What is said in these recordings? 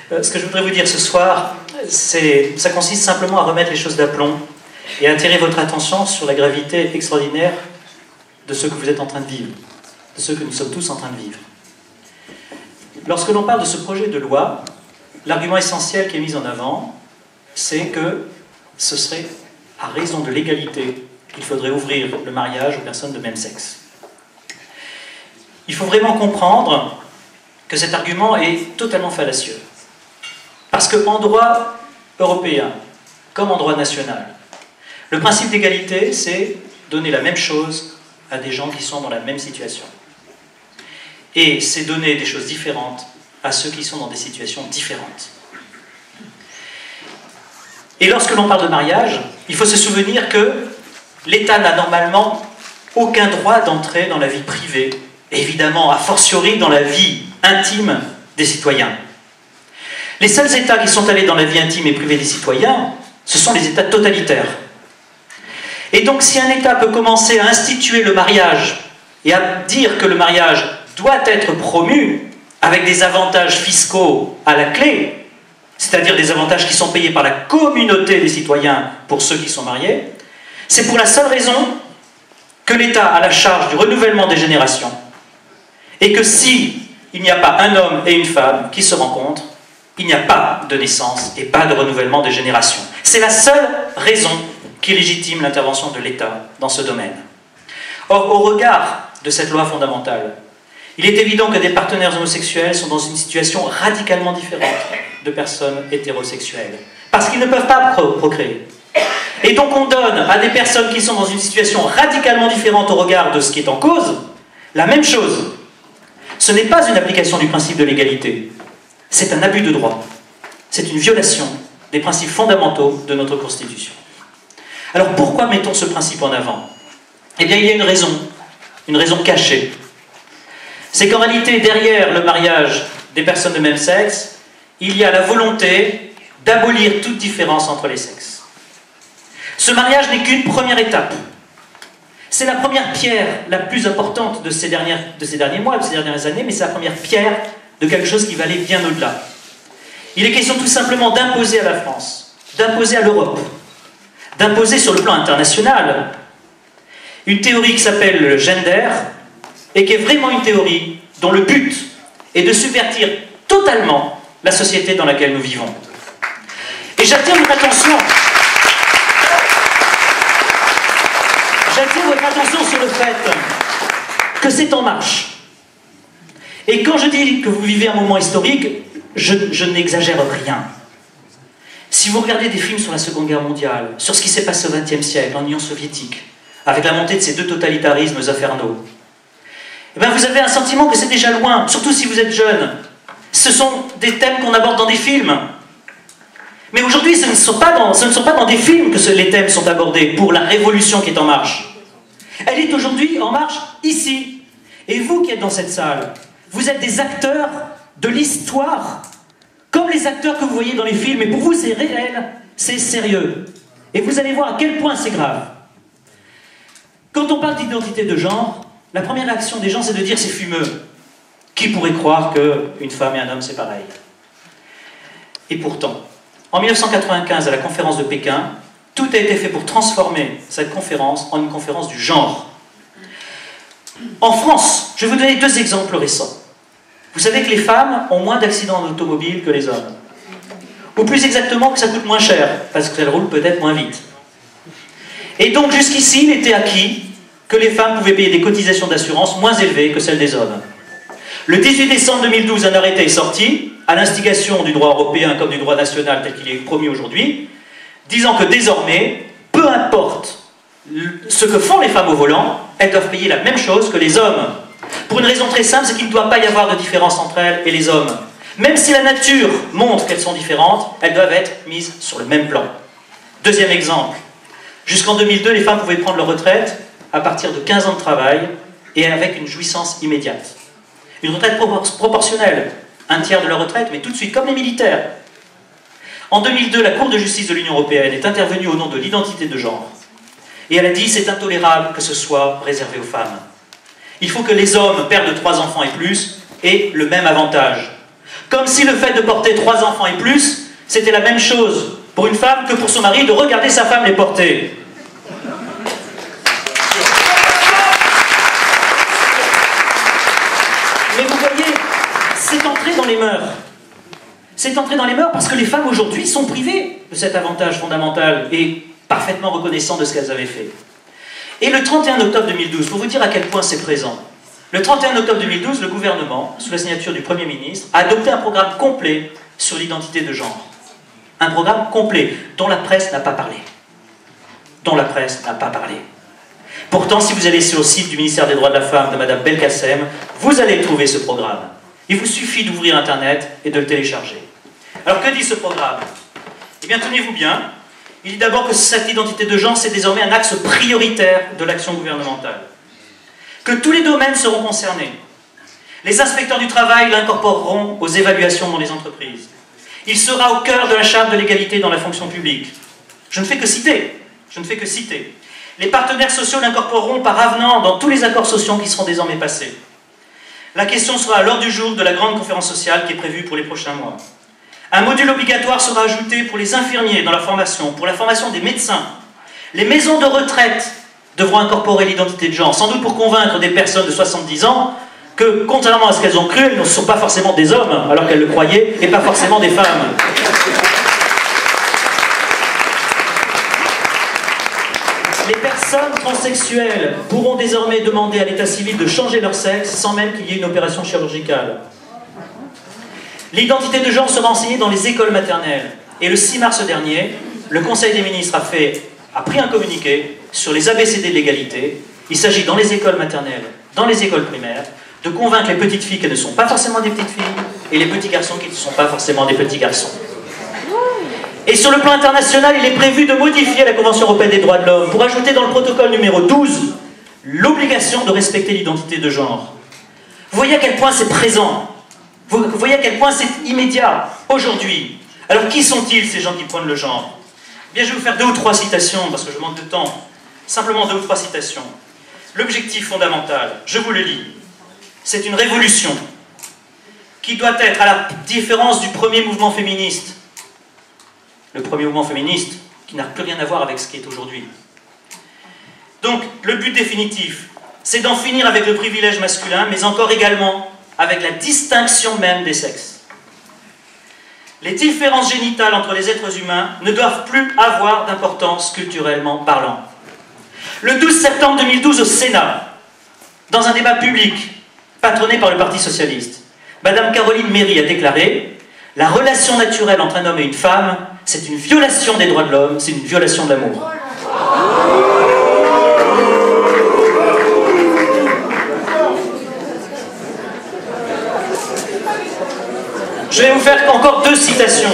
Ce que je voudrais vous dire ce soir, ça consiste simplement à remettre les choses d'aplomb et à attirer votre attention sur la gravité extraordinaire de ce que vous êtes en train de vivre, de ce que nous sommes tous en train de vivre. Lorsque l'on parle de ce projet de loi, l'argument essentiel qui est mis en avant, c'est que ce serait à raison de l'égalité qu'il faudrait ouvrir le mariage aux personnes de même sexe. Il faut vraiment comprendre que cet argument est totalement fallacieux. Parce qu'en droit européen, comme en droit national, le principe d'égalité, c'est donner la même chose à des gens qui sont dans la même situation. Et c'est donner des choses différentes à ceux qui sont dans des situations différentes. Et lorsque l'on parle de mariage, il faut se souvenir que l'État n'a normalement aucun droit d'entrer dans la vie privée, et évidemment, a fortiori, dans la vie intime des citoyens. Les seuls États qui sont allés dans la vie intime et privée des citoyens, ce sont les États totalitaires. Et donc, si un État peut commencer à instituer le mariage et à dire que le mariage doit être promu avec des avantages fiscaux à la clé, c'est-à-dire des avantages qui sont payés par la communauté des citoyens pour ceux qui sont mariés, c'est pour la seule raison que l'État a la charge du renouvellement des générations et que si il n'y a pas un homme et une femme qui se rencontrent, il n'y a pas de naissance et pas de renouvellement des générations. C'est la seule raison qui légitime l'intervention de l'État dans ce domaine. Or, au regard de cette loi fondamentale, il est évident que des partenaires homosexuels sont dans une situation radicalement différente de personnes hétérosexuelles, parce qu'ils ne peuvent pas procréer. Et donc on donne à des personnes qui sont dans une situation radicalement différente au regard de ce qui est en cause, la même chose. Ce n'est pas une application du principe de l'égalité, c'est un abus de droit. C'est une violation des principes fondamentaux de notre Constitution. Alors pourquoi mettons ce principe en avant? Eh bien il y a une raison cachée. C'est qu'en réalité, derrière le mariage des personnes de même sexe, il y a la volonté d'abolir toute différence entre les sexes. Ce mariage n'est qu'une première étape. C'est la première pierre la plus importante de ces derniers mois, de ces dernières années, mais c'est la première pierre de quelque chose qui va aller bien au-delà. Il est question tout simplement d'imposer à la France, d'imposer à l'Europe, d'imposer sur le plan international une théorie qui s'appelle le gender, et qui est vraiment une théorie dont le but est de subvertir totalement la société dans laquelle nous vivons. Et j'attire votre attention sur le fait que c'est en marche. Et quand je dis que vous vivez un moment historique, je n'exagère rien. Si vous regardez des films sur la Seconde Guerre mondiale, sur ce qui s'est passé au XXe siècle, en Union soviétique, avec la montée de ces deux totalitarismes infernaux, eh bien vous avez un sentiment que c'est déjà loin, surtout si vous êtes jeune. Ce sont des thèmes qu'on aborde dans des films. Mais aujourd'hui, ce ne sont pas dans des films que les thèmes sont abordés pour la révolution qui est en marche. Elle est aujourd'hui en marche ici. Et vous qui êtes dans cette salle, vous êtes des acteurs de l'histoire, comme les acteurs que vous voyez dans les films. Et pour vous, c'est réel, c'est sérieux. Et vous allez voir à quel point c'est grave. Quand on parle d'identité de genre, la première réaction des gens, c'est de dire c'est fumeux. Qui pourrait croire qu'une femme et un homme, c'est pareil? Et pourtant, en 1995, à la conférence de Pékin, tout a été fait pour transformer cette conférence en une conférence du genre. En France, je vais vous donner deux exemples récents. Vous savez que les femmes ont moins d'accidents d'automobile que les hommes. Ou plus exactement que ça coûte moins cher, parce qu'elles roulent peut-être moins vite. Et donc jusqu'ici, il était acquis que les femmes pouvaient payer des cotisations d'assurance moins élevées que celles des hommes. Le 18 décembre 2012, un arrêté est sorti, à l'instigation du droit européen comme du droit national tel qu'il est promis aujourd'hui, disant que désormais, peu importe ce que font les femmes au volant, elles doivent payer la même chose que les hommes. Pour une raison très simple, c'est qu'il ne doit pas y avoir de différence entre elles et les hommes. Même si la nature montre qu'elles sont différentes, elles doivent être mises sur le même plan. Deuxième exemple, jusqu'en 2002, les femmes pouvaient prendre leur retraite à partir de 15 ans de travail et avec une jouissance immédiate. Une retraite proportionnelle, un tiers de leur retraite, mais tout de suite, comme les militaires. En 2002, la Cour de justice de l'Union européenne est intervenue au nom de l'identité de genre. Et elle a dit, c'est intolérable que ce soit réservé aux femmes. Il faut que les hommes, pères de 3 enfants et plus, aient le même avantage. Comme si le fait de porter 3 enfants et plus, c'était la même chose pour une femme que pour son mari de regarder sa femme les porter. Mais vous voyez, c'est entré dans les mœurs. C'est entré dans les mœurs parce que les femmes aujourd'hui sont privées de cet avantage fondamental et parfaitement reconnaissant de ce qu'elles avaient fait. Et le 31 octobre 2012, pour vous dire à quel point c'est présent, le 31 octobre 2012, le gouvernement, sous la signature du Premier ministre, a adopté un programme complet sur l'identité de genre. Un programme complet dont la presse n'a pas parlé. Dont la presse n'a pas parlé. Pourtant, si vous allez sur le site du ministère des Droits de la Femme de Mme Belkacem, vous allez trouver ce programme. Il vous suffit d'ouvrir Internet et de le télécharger. Alors que dit ce programme? Eh bien, tenez-vous bien. Il dit d'abord que cette identité de genre, c'est désormais un axe prioritaire de l'action gouvernementale. Que tous les domaines seront concernés. Les inspecteurs du travail l'incorporeront aux évaluations dans les entreprises. Il sera au cœur de la charte de l'égalité dans la fonction publique. Je ne fais que citer. Je ne fais que citer. Les partenaires sociaux l'incorporeront par avenant dans tous les accords sociaux qui seront désormais passés. La question sera à l'ordre du jour de la grande conférence sociale qui est prévue pour les prochains mois. Un module obligatoire sera ajouté pour les infirmiers dans la formation, pour la formation des médecins. Les maisons de retraite devront incorporer l'identité de genre, sans doute pour convaincre des personnes de 70 ans que, contrairement à ce qu'elles ont cru, elles ne sont pas forcément des hommes, alors qu'elles le croyaient, et pas forcément des femmes. Les personnes transsexuelles pourront désormais demander à l'état civil de changer leur sexe sans même qu'il y ait une opération chirurgicale. L'identité de genre sera enseignée dans les écoles maternelles. Et le 6 mars dernier, le Conseil des ministres a pris un communiqué sur les ABCD de l'égalité. Il s'agit dans les écoles maternelles, dans les écoles primaires, de convaincre les petites filles qu'elles ne sont pas forcément des petites filles et les petits garçons qui ne sont pas forcément des petits garçons. Et sur le plan international, il est prévu de modifier la Convention européenne des droits de l'homme pour ajouter dans le protocole numéro 12 l'obligation de respecter l'identité de genre. Vous voyez à quel point c'est présent. Vous voyez à quel point c'est immédiat aujourd'hui. Alors qui sont-ils ces gens qui prônent le genre? Bien, je vais vous faire 2 ou 3 citations parce que je manque de temps. Simplement 2 ou 3 citations. L'objectif fondamental, je vous le lis, c'est une révolution qui doit être, à la différence du premier mouvement féministe, le premier mouvement féministe qui n'a plus rien à voir avec ce qui est aujourd'hui. Donc, le but définitif, c'est d'en finir avec le privilège masculin, mais encore également avec la distinction même des sexes. Les différences génitales entre les êtres humains ne doivent plus avoir d'importance culturellement parlant. Le 12 septembre 2012 au Sénat, dans un débat public patronné par le Parti socialiste, Madame Caroline Méry a déclaré « La relation naturelle entre un homme et une femme, c'est une violation des droits de l'homme, c'est une violation de l'amour. » Je vais vous faire encore 2 citations.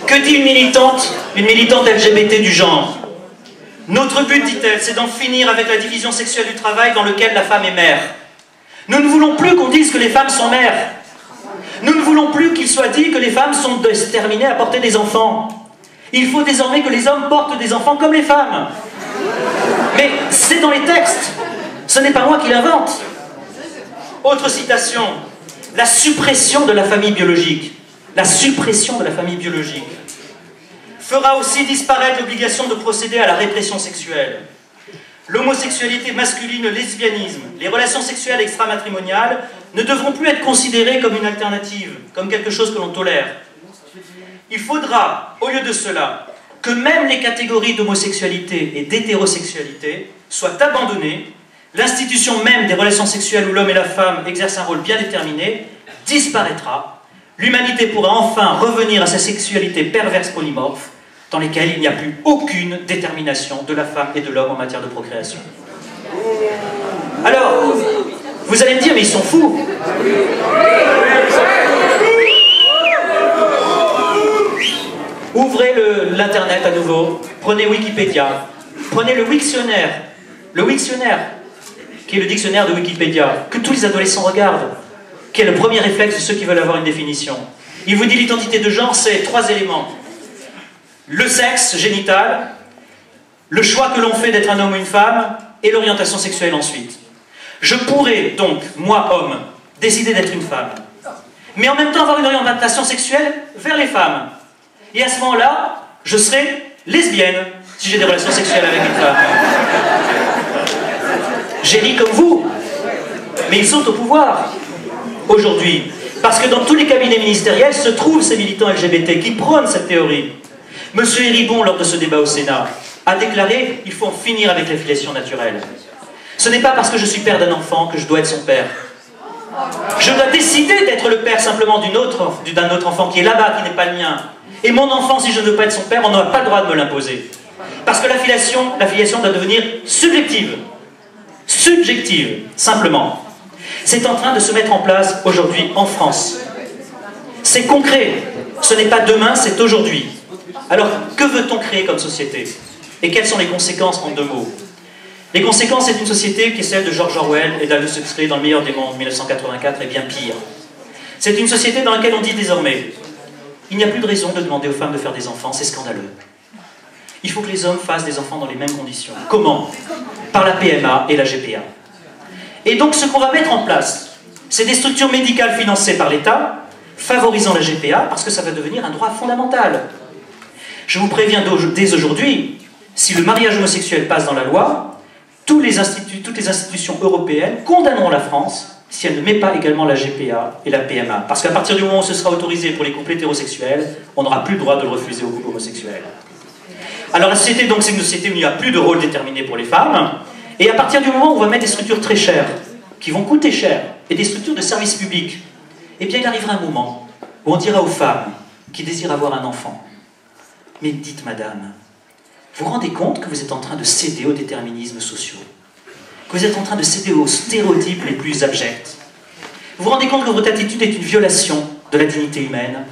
Que dit une militante LGBT du genre? Notre but, dit-elle, c'est d'en finir avec la division sexuelle du travail dans lequel la femme est mère. Nous ne voulons plus qu'on dise que les femmes sont mères. Nous ne voulons plus qu'il soit dit que les femmes sont destinées à porter des enfants. Il faut désormais que les hommes portent des enfants comme les femmes. Mais c'est dans les textes. Ce n'est pas moi qui l'invente. Autre citation. La suppression de la famille biologique. La suppression de la famille biologique fera aussi disparaître l'obligation de procéder à la répression sexuelle. L'homosexualité masculine, le lesbianisme, les relations sexuelles extramatrimoniales ne devront plus être considérées comme une alternative, comme quelque chose que l'on tolère. Il faudra, au lieu de cela, que même les catégories d'homosexualité et d'hétérosexualité soient abandonnées, l'institution même des relations sexuelles où l'homme et la femme exercent un rôle bien déterminé disparaîtra. L'humanité pourra enfin revenir à sa sexualité perverse polymorphe, dans lesquelles il n'y a plus aucune détermination de la femme et de l'homme en matière de procréation. Alors, vous allez me dire, mais ils sont fous. Ouvrez l'internet à nouveau, prenez Wikipédia, prenez le Wiktionnaire, qui est le dictionnaire de Wikipédia, que tous les adolescents regardent, qui est le premier réflexe de ceux qui veulent avoir une définition. Il vous dit l'identité de genre, c'est 3 éléments. Le sexe génital, le choix que l'on fait d'être un homme ou une femme, et l'orientation sexuelle ensuite. Je pourrais donc, moi homme, décider d'être une femme. mais en même temps avoir une orientation sexuelle vers les femmes. Et à ce moment-là, je serai lesbienne, si j'ai des relations sexuelles avec une femme. J'ai ri comme vous, mais ils sont au pouvoir, aujourd'hui. Parce que dans tous les cabinets ministériels se trouvent ces militants LGBT qui prônent cette théorie. Monsieur Héribon, lors de ce débat au Sénat, a déclaré « il faut en finir avec la filiation naturelle ». Ce n'est pas parce que je suis père d'un enfant que je dois être son père. Je dois décider d'être le père simplement d'un autre enfant qui est là-bas, qui n'est pas le mien. Et mon enfant, si je ne veux pas être son père, on n'aura pas le droit de me l'imposer. Parce que la filiation doit devenir subjective. Subjective, simplement. C'est en train de se mettre en place aujourd'hui en France. C'est concret. Ce n'est pas demain, c'est aujourd'hui. Alors, que veut-on créer comme société? Et quelles sont les conséquences en 2 mots? Les conséquences, c'est une société qui est celle de George Orwell et d'Aldous Huxley dans Le Meilleur des mondes, 1984, et bien pire. C'est une société dans laquelle on dit désormais il n'y a plus de raison de demander aux femmes de faire des enfants, c'est scandaleux. Il faut que les hommes fassent des enfants dans les mêmes conditions. Comment? Par la PMA et la GPA. Et donc ce qu'on va mettre en place, c'est des structures médicales financées par l'État, favorisant la GPA, parce que ça va devenir un droit fondamental. Je vous préviens dès aujourd'hui, si le mariage homosexuel passe dans la loi, toutes les institutions européennes condamneront la France si elle ne met pas également la GPA et la PMA. Parce qu'à partir du moment où ce sera autorisé pour les couples hétérosexuels, on n'aura plus le droit de le refuser aux couples homosexuels. Alors la société, donc, c'est une société où il n'y a plus de rôle déterminé pour les femmes, et à partir du moment où on va mettre des structures très chères, qui vont coûter cher, et des structures de service public, eh bien il arrivera un moment où on dira aux femmes qui désirent avoir un enfant, mais dites madame, vous vous rendez compte que vous êtes en train de céder aux déterminismes sociaux, que vous êtes en train de céder aux stéréotypes les plus abjects. Vous vous rendez compte que votre attitude est une violation de la dignité humaine.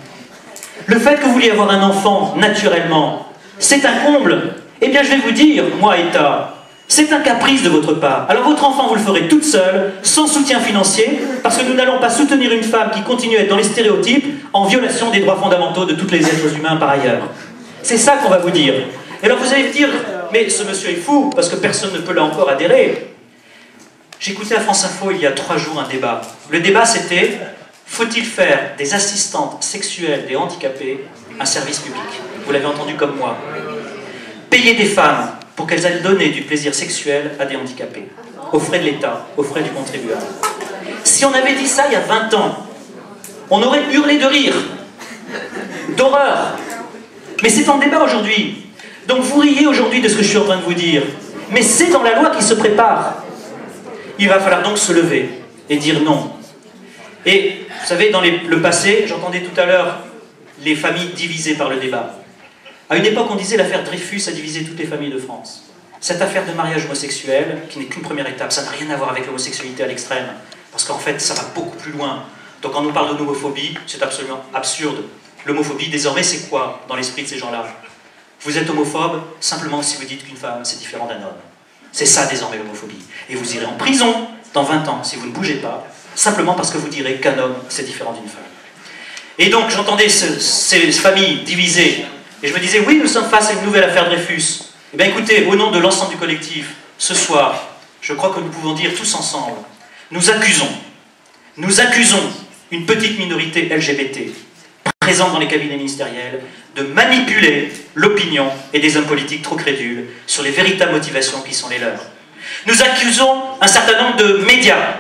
Le fait que vous vouliez avoir un enfant naturellement, c'est un comble. Eh bien je vais vous dire, moi État, c'est un caprice de votre part. Alors votre enfant vous le ferez toute seule, sans soutien financier, parce que nous n'allons pas soutenir une femme qui continue à être dans les stéréotypes, en violation des droits fondamentaux de tous les êtres humains par ailleurs. C'est ça qu'on va vous dire. Et alors vous allez me dire, mais ce monsieur est fou, parce que personne ne peut là encore adhérer. J'écoutais à France Info il y a 3 jours un débat. Le débat c'était, faut-il faire des assistantes sexuelles des handicapés un service public? Vous l'avez entendu comme moi. Payer des femmes pour qu'elles aillent donner du plaisir sexuel à des handicapés, aux frais de l'État, aux frais du contribuable. Si on avait dit ça il y a 20 ans, on aurait hurlé de rire, d'horreur. Mais c'est en débat aujourd'hui. Donc vous riez aujourd'hui de ce que je suis en train de vous dire. Mais c'est dans la loi qui se prépare. Il va falloir donc se lever et dire non. Et vous savez, dans le passé, j'entendais tout à l'heure les familles divisées par le débat. À une époque, on disait l'affaire Dreyfus a divisé toutes les familles de France. Cette affaire de mariage homosexuel, qui n'est qu'une première étape, ça n'a rien à voir avec l'homosexualité à l'extrême, parce qu'en fait, ça va beaucoup plus loin. Donc quand on nous parle d'homophobie, c'est absolument absurde. L'homophobie, désormais, c'est quoi dans l'esprit de ces gens-là? Vous êtes homophobe simplement si vous dites qu'une femme, c'est différent d'un homme. C'est ça, désormais, l'homophobie. Et vous irez en prison dans 20 ans, si vous ne bougez pas, simplement parce que vous direz qu'un homme, c'est différent d'une femme. Et donc, j'entendais ces familles divisées, et je me disais, oui, nous sommes face à une nouvelle affaire Dreyfus. Eh bien, écoutez, au nom de l'ensemble du collectif, ce soir, je crois que nous pouvons dire tous ensemble, nous accusons une petite minorité LGBT, présente dans les cabinets ministériels, de manipuler l'opinion et des hommes politiques trop crédules sur les véritables motivations qui sont les leurs. Nous accusons un certain nombre de médias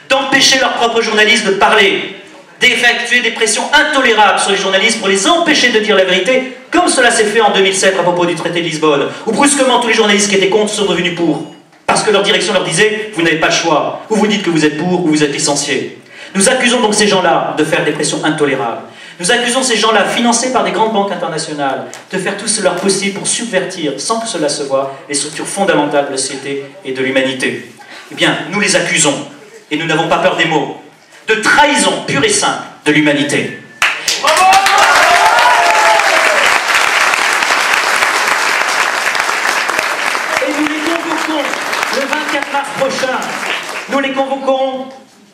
d'empêcher leurs propres journalistes de parler, d'effectuer des pressions intolérables sur les journalistes pour les empêcher de dire la vérité, comme cela s'est fait en 2007 à propos du traité de Lisbonne, où brusquement tous les journalistes qui étaient contre sont devenus pour, parce que leur direction leur disait « vous n'avez pas le choix, ou vous dites que vous êtes pour, ou vous êtes licencié ». Nous accusons donc ces gens-là de faire des pressions intolérables. Nous accusons ces gens-là, financés par des grandes banques internationales, de faire tout ce leur possible pour subvertir, sans que cela se voie, les structures fondamentales de la société et de l'humanité. Eh bien, nous les accusons, et nous n'avons pas peur des mots, de trahison pure et simple de l'humanité. Et nous les convoquons le 24 mars prochain, nous les convoquons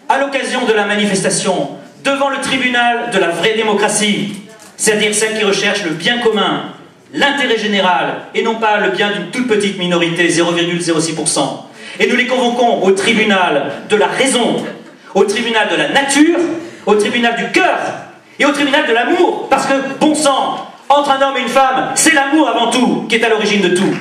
à l'occasion de la manifestation devant le tribunal de la vraie démocratie, c'est-à-dire celle qui recherche le bien commun, l'intérêt général, et non pas le bien d'une toute petite minorité, 0,06%. Et nous les convoquons au tribunal de la raison, au tribunal de la nature, au tribunal du cœur et au tribunal de l'amour. Parce que, bon sang, entre un homme et une femme, c'est l'amour avant tout qui est à l'origine de tout.